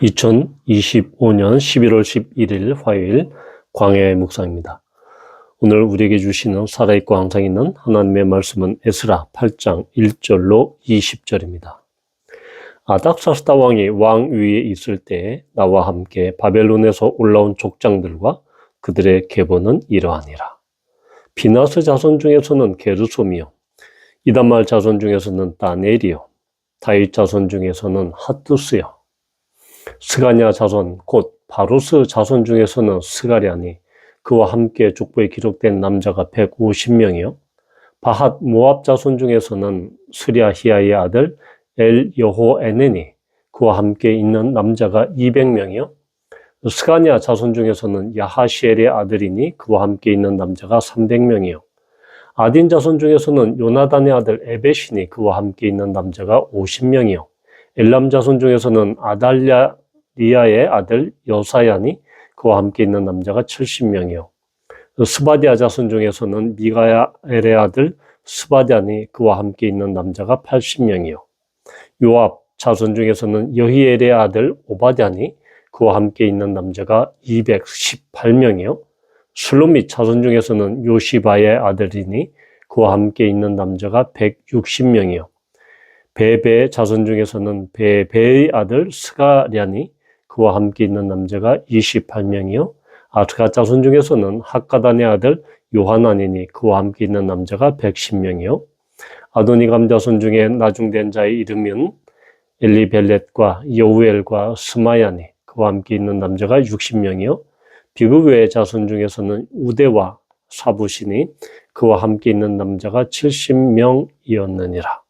2025년 11월 11일 화요일 광야의 묵상입니다. 오늘 우리에게 주시는 살아있고 항상 있는 하나님의 말씀은 에스라 8장 1절로 20절입니다. 아닥사스다 왕이 왕 위에 있을 때 나와 함께 바벨론에서 올라온 족장들과 그들의 계보는 이러하니라. 비나스 자손 중에서는 게르솜이요, 이단말 자손 중에서는 다니엘이요, 다윗 자손 중에서는 핫두스요, 스가냐 자손 곧 바루스 자손 중에서는 스가랴니 그와 함께 족보에 기록된 남자가 150명이요 바핫 모압 자손 중에서는 스랴히야의 아들 엘 여호에네니 그와 함께 있는 남자가 200명이요 스가냐 자손 중에서는 야하시엘의 아들이니 그와 함께 있는 남자가 300명이요 아딘 자손 중에서는 요나단의 아들 에벳이니 그와 함께 있는 남자가 50명이요 엘람 자손 중에서는 아달랴리아의 아들 여사야니 그와 함께 있는 남자가 70명이요 스바디아 자손 중에서는 미가엘의 아들 스바디아니 그와 함께 있는 남자가 80명이요 요압 자손 중에서는 여히엘의 아들 오바댜니 그와 함께 있는 남자가 218명이요 슬로밋 자손 중에서는 요시바의 아들이니 그와 함께 있는 남자가 160명이요 베베 자손 중에서는 베베의 아들 스가랴니 그와 함께 있는 남자가 28명이요 아스가 자손 중에서는 학가단의 아들 요하나니니 그와 함께 있는 남자가 110명이요 아도니감 자손 중에 나중된 자의 이름은 엘리벨렛과 여우엘과 스마야니 그와 함께 있는 남자가 60명이요 비그웨의 자손 중에서는 우데와 사부시니 그와 함께 있는 남자가 70명이었느니라.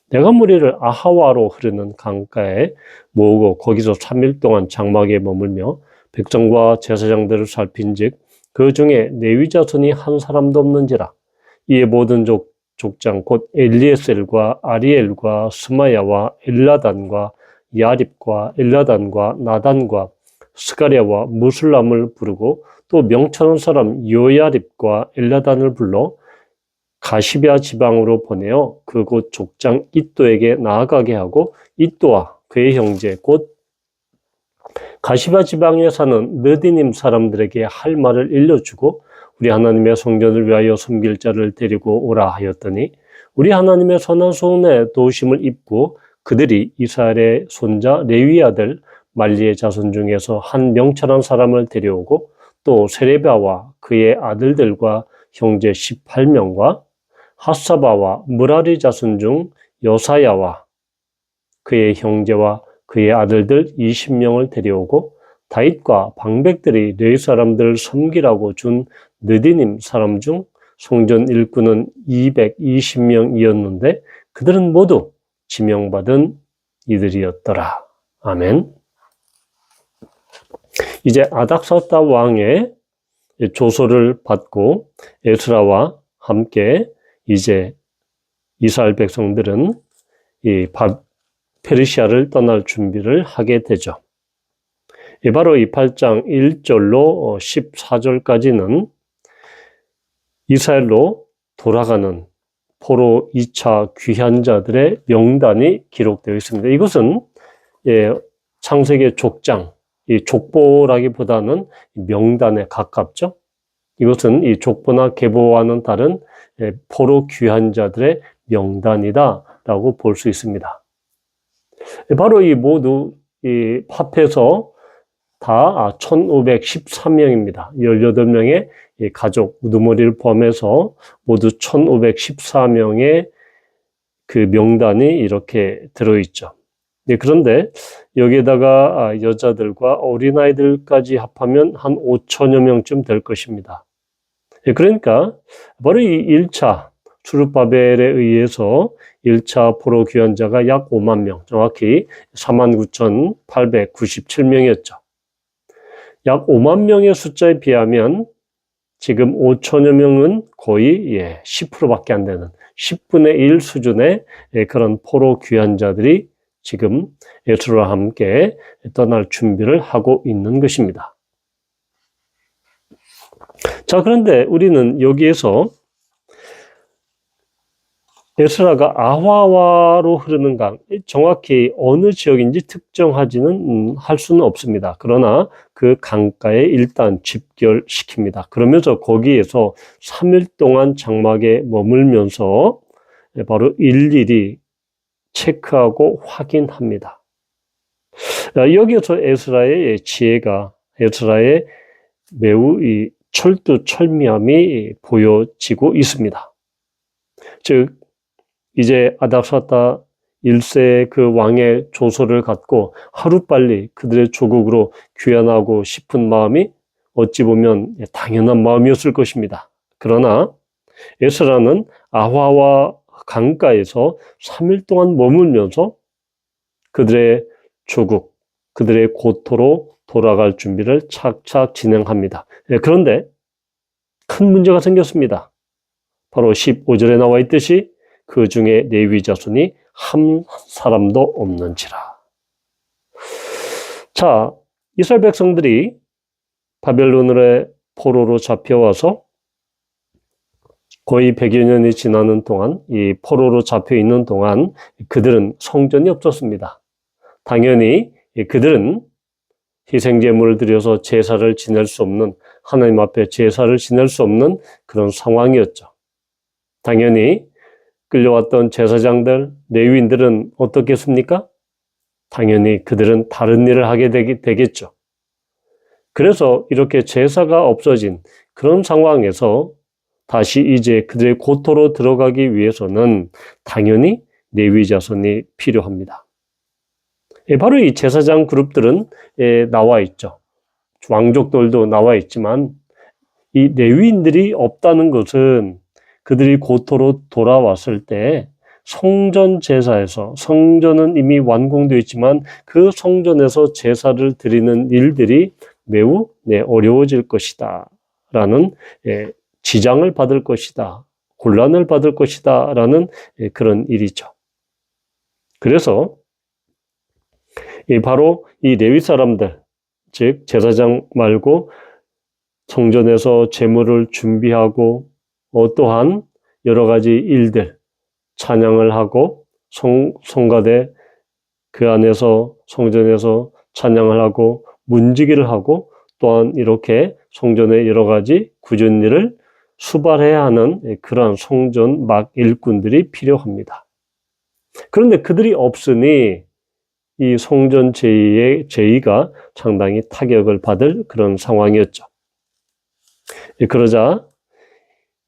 내가 무리를 아하와로 흐르는 강가에 모으고 거기서 3일 동안 장막에 머물며 백성과 제사장들을 살핀즉 그 중에 레위 자손이 한 사람도 없는지라. 이에 모든 족장 곧 엘리에셀과 아리엘과 스마야와 엘라단과 야립과 엘라단과 나단과 스가랴와 무술람을 부르고 또 명철한 사람 요야립과 엘라단을 불러 가시베아 지방으로 보내어 그곳 족장 이또에게 나아가게 하고 이또와 그의 형제 곧 가시베아 지방에 사는 느디님 사람들에게 할 말을 일러주고 우리 하나님의 성전을 위하여 섬길 자를 데리고 오라 하였더니 우리 하나님의 선한 소원에 도우심을 입고 그들이 이스라엘의 손자 레위 아들 말리의 자손 중에서 한 명철한 사람을 데려오고 또 세레비아와 그의 아들들과 형제 18명과 핫사바와 무라리 자손 중 여사야와 그의 형제와 그의 아들들 20명을 데려오고 다윗과 방백들이 레위 사람들을 섬기라고 준 느디님 사람 중 성전 일꾼은 220명이었는데 그들은 모두 지명받은 이들이었더라. 아멘. 이제 아닥사스다 왕의 조서를 받고 에스라와 함께 이제 이스라엘 백성들은 이 페르시아를 떠날 준비를 하게 되죠. 바로 이 8장 1절로 14절까지는 이스라엘로 돌아가는 포로 2차 귀환자들의 명단이 기록되어 있습니다. 이것은 창세기 족장, 이 족보라기보다는 명단에 가깝죠. 이것은 이 족보나 계보와는 다른 포로 귀환자들의 명단이다라고 볼 수 있습니다. 바로 이 모두 이 합해서 다 1513명입니다. 18명의 가족, 우두머리를 포함해서 모두 1514명의 그 명단이 이렇게 들어있죠. 그런데 여기에다가 여자들과 어린아이들까지 합하면 한 5천여 명쯤 될 것입니다. 그러니까 바로 이 1차 수룹바벨에 의해서 1차 포로 귀환자가 약 5만 명, 정확히 49,897명이었죠. 약 5만 명의 숫자에 비하면 지금 5천여 명은 거의 10%밖에 안 되는 10분의 1 수준의 그런 포로 귀환자들이 지금 에스라와 함께 떠날 준비를 하고 있는 것입니다. 자, 그런데 우리는 여기에서 에스라가 아화와로 흐르는 강, 정확히 어느 지역인지 특정하지는 할 수는 없습니다. 그러나 그 강가에 일단 집결시킵니다. 그러면서 거기에서 3일 동안 장막에 머물면서 바로 일일이 체크하고 확인합니다. 여기에서 에스라의 지혜가, 에스라의 매우 이 철두철미함이 보여지고 있습니다. 즉 이제 아닥사타 1세의 그 왕의 조서를 갖고 하루빨리 그들의 조국으로 귀환하고 싶은 마음이 어찌 보면 당연한 마음이었을 것입니다. 그러나 에스라는 아화와 강가에서 3일 동안 머물면서 그들의 조국, 그들의 고토로 돌아갈 준비를 착착 진행합니다. 그런데 큰 문제가 생겼습니다. 바로 15절에 나와 있듯이 그 중에 레위 자손이 한 사람도 없는지라. 자, 이스라엘 백성들이 바벨론의 포로로 잡혀와서 거의 100여 년이 지나는 동안, 이 포로로 잡혀 있는 동안 그들은 성전이 없었습니다. 당연히 그들은 희생제물을 드려서 제사를 지낼 수 없는, 하나님 앞에 제사를 지낼 수 없는 그런 상황이었죠. 당연히 끌려왔던 제사장들, 레위인들은 어떻겠습니까? 당연히 그들은 다른 일을 하게 되겠죠. 그래서 이렇게 제사가 없어진 그런 상황에서 다시 이제 그들의 고토로 들어가기 위해서는 당연히 레위 자손이 필요합니다. 바로 이 제사장 그룹들은 나와 있죠. 왕족들도 나와 있지만 이 레위인들이 없다는 것은 그들이 고토로 돌아왔을 때 성전 제사에서, 성전은 이미 완공되어 있지만 그 성전에서 제사를 드리는 일들이 매우 어려워질 것이다 라는 지장을 받을 것이다, 곤란을 받을 것이다 라는 그런 일이죠. 그래서 바로 이 레위 사람들, 즉 제사장 말고 성전에서 제물을 준비하고 또한 여러 가지 일들, 찬양을 하고 성가대 그 안에서 성전에서 찬양을 하고 문지기를 하고 또한 이렇게 성전의 여러 가지 굳은 일을 수발해야 하는 그러한 성전 막 일꾼들이 필요합니다. 그런데 그들이 없으니 이 성전 제의가 상당히 타격을 받을 그런 상황이었죠. 그러자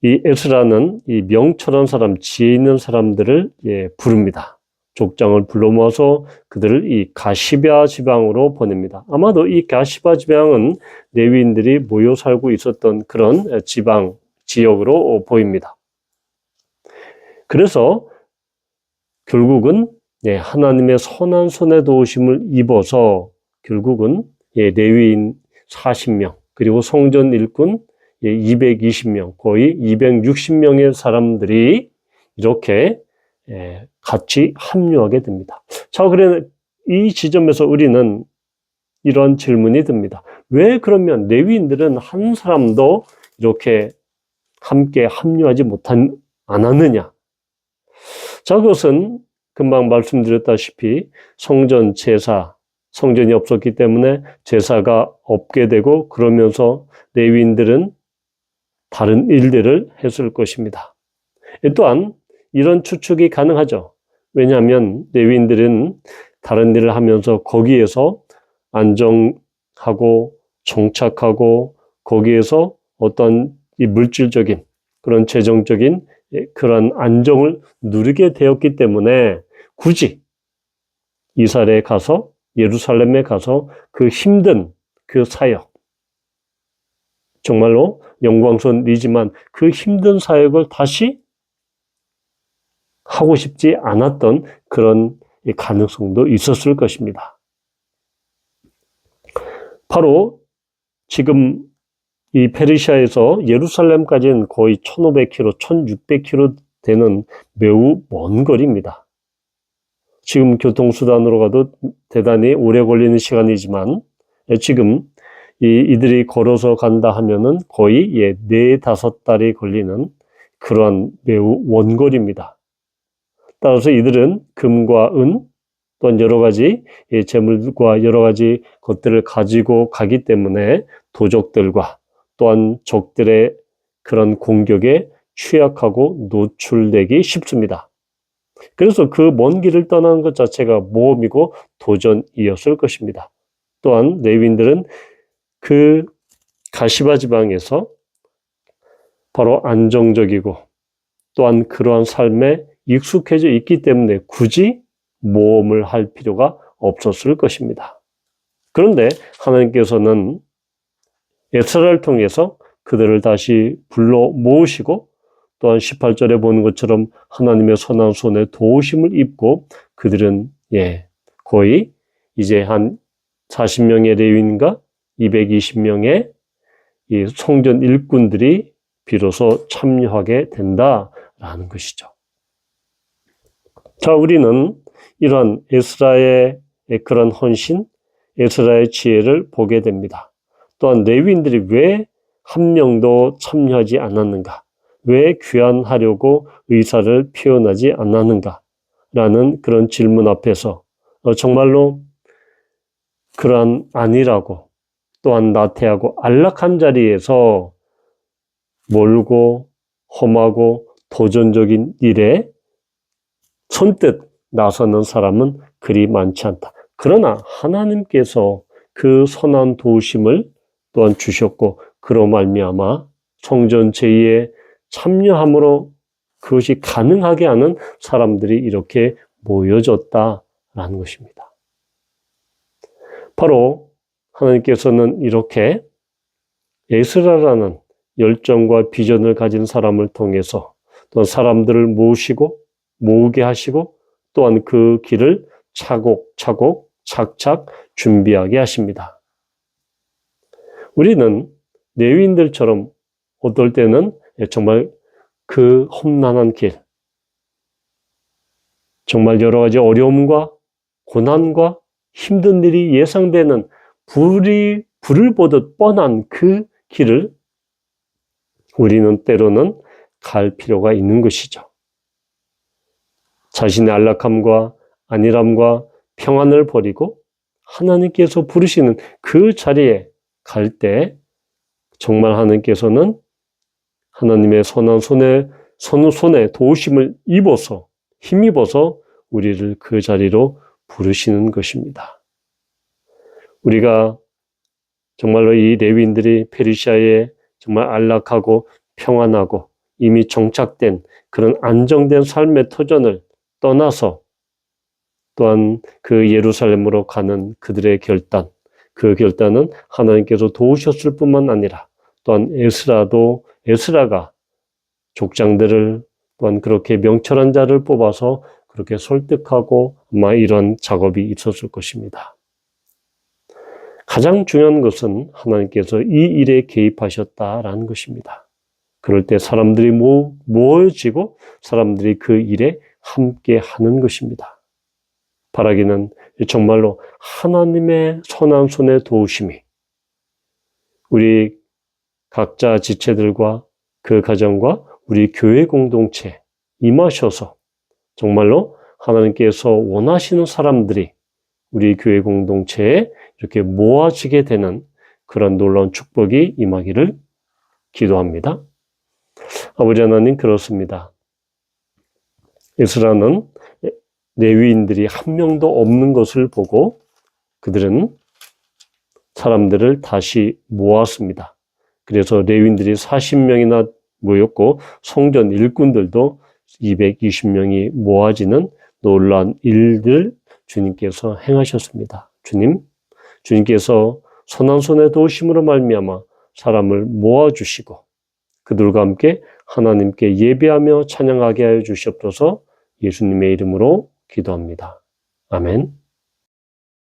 이 에스라는 이 명철한 사람, 지혜 있는 사람들을 부릅니다. 족장을 불러 모아서 그들을 이 가시베아 지방으로 보냅니다. 아마도 이 가시베아 지방은 레위인들이 모여 살고 있었던 그런 지역으로 보입니다. 그래서 결국은 하나님의 선한 손에 도우심을 입어서 결국은 레위인 40명 그리고 성전 일꾼 220명, 거의 260명의 사람들이 이렇게 같이 합류하게 됩니다. 자, 그래 이 지점에서 우리는 이런 질문이 듭니다. 왜 그러면 레위인들은 한 사람도 이렇게 함께 합류하지 않았느냐? 자, 그것은 금방 말씀드렸다시피 성전 제사, 성전이 없었기 때문에 제사가 없게 되고 그러면서 레위인들은 다른 일들을 했을 것입니다. 또한 이런 추측이 가능하죠. 왜냐하면 레위인들은 다른 일을 하면서 거기에서 안정하고 정착하고 거기에서 어떤 이 물질적인 그런 재정적인 그런 안정을 누리게 되었기 때문에 굳이 이스라엘에 가서 예루살렘에 가서 그 힘든 그 사역, 정말로 영광스러운 일이지만 그 힘든 사역을 다시 하고 싶지 않았던 그런 가능성도 있었을 것입니다. 바로 지금 이 페르시아에서 예루살렘까지는 거의 1500km, 1600km 되는 매우 먼 거리입니다. 지금 교통수단으로 가도 대단히 오래 걸리는 시간이지만 지금 이들이 걸어서 간다 하면은 거의 4-5달이 걸리는 그러한 매우 원거리입니다. 따라서 이들은 금과 은 또한 여러 가지 재물과 여러 가지 것들을 가지고 가기 때문에 도적들과 또한 적들의 그런 공격에 취약하고 노출되기 쉽습니다. 그래서 그 먼 길을 떠나는 것 자체가 모험이고 도전이었을 것입니다. 또한 레위인들은 그 가시바 지방에서 바로 안정적이고 또한 그러한 삶에 익숙해져 있기 때문에 굳이 모험을 할 필요가 없었을 것입니다. 그런데 하나님께서는 에스라를 통해서 그들을 다시 불러 모으시고 또한 18절에 보는 것처럼 하나님의 선한 손에 도우심을 입고 그들은 거의 이제 한 40명의 레위인과 220명의 이 성전 일꾼들이 비로소 참여하게 된다라는 것이죠. 자, 우리는 이러한 에스라의 그런 헌신, 에스라의 지혜를 보게 됩니다. 또한 레위인들이 왜 한 명도 참여하지 않았는가? 왜 귀환하려고 의사를 표현하지 않았는가라는 그런 질문 앞에서 정말로 그러한 안일하고 또한 나태하고 안락한 자리에서 멀고 험하고 도전적인 일에 선뜻 나서는 사람은 그리 많지 않다. 그러나 하나님께서 그 선한 도우심을 또한 주셨고 그로 말미암아 성전 제의에 참여함으로 그것이 가능하게 하는 사람들이 이렇게 모여졌다라는 것입니다. 바로 하나님께서는 이렇게 에스라라는 열정과 비전을 가진 사람을 통해서 또한 사람들을 모으게 하시고 또한 그 길을 차곡차곡 착착 준비하게 하십니다. 우리는 레위인들처럼 어떨 때는 정말 그 험난한 길, 정말 여러 가지 어려움과 고난과 힘든 일이 예상되는 불을 보듯 뻔한 그 길을 우리는 때로는 갈 필요가 있는 것이죠. 자신의 안락함과 안일함과 평안을 버리고 하나님께서 부르시는 그 자리에 갈 때 정말 하나님께서는 하나님의 선한 손에 도우심을 힘입어서 우리를 그 자리로 부르시는 것입니다. 우리가 정말로 이 레위인들이 페르시아에 정말 안락하고 평안하고 이미 정착된 그런 안정된 삶의 터전을 떠나서 또한 그 예루살렘으로 가는 그들의 결단, 그 결단은 하나님께서 도우셨을 뿐만 아니라 또한 에스라가 족장들을 또한 그렇게 명철한 자를 뽑아서 그렇게 설득하고 아마 이런 작업이 있었을 것입니다. 가장 중요한 것은 하나님께서 이 일에 개입하셨다라는 것입니다. 그럴 때 사람들이 모여지고 사람들이 그 일에 함께 하는 것입니다. 바라기는 정말로 하나님의 선한 손의 도우심이 우리 각자 지체들과 그 가정과 우리 교회 공동체에 임하셔서 정말로 하나님께서 원하시는 사람들이 우리 교회 공동체에 이렇게 모아지게 되는 그런 놀라운 축복이 임하기를 기도합니다. 아버지 하나님, 그렇습니다. 에스라는 레위인들이 한 명도 없는 것을 보고 그들은 사람들을 다시 모았습니다. 그래서 레위인들이 40명이나 모였고 성전 일꾼들도 220명이 모아지는 놀라운 일들 주님께서 행하셨습니다. 주님께서 선한 손의 도우심으로 말미암아 사람을 모아주시고 그들과 함께 하나님께 예배하며 찬양하게 하여 주시옵소서. 예수님의 이름으로 기도합니다. 아멘.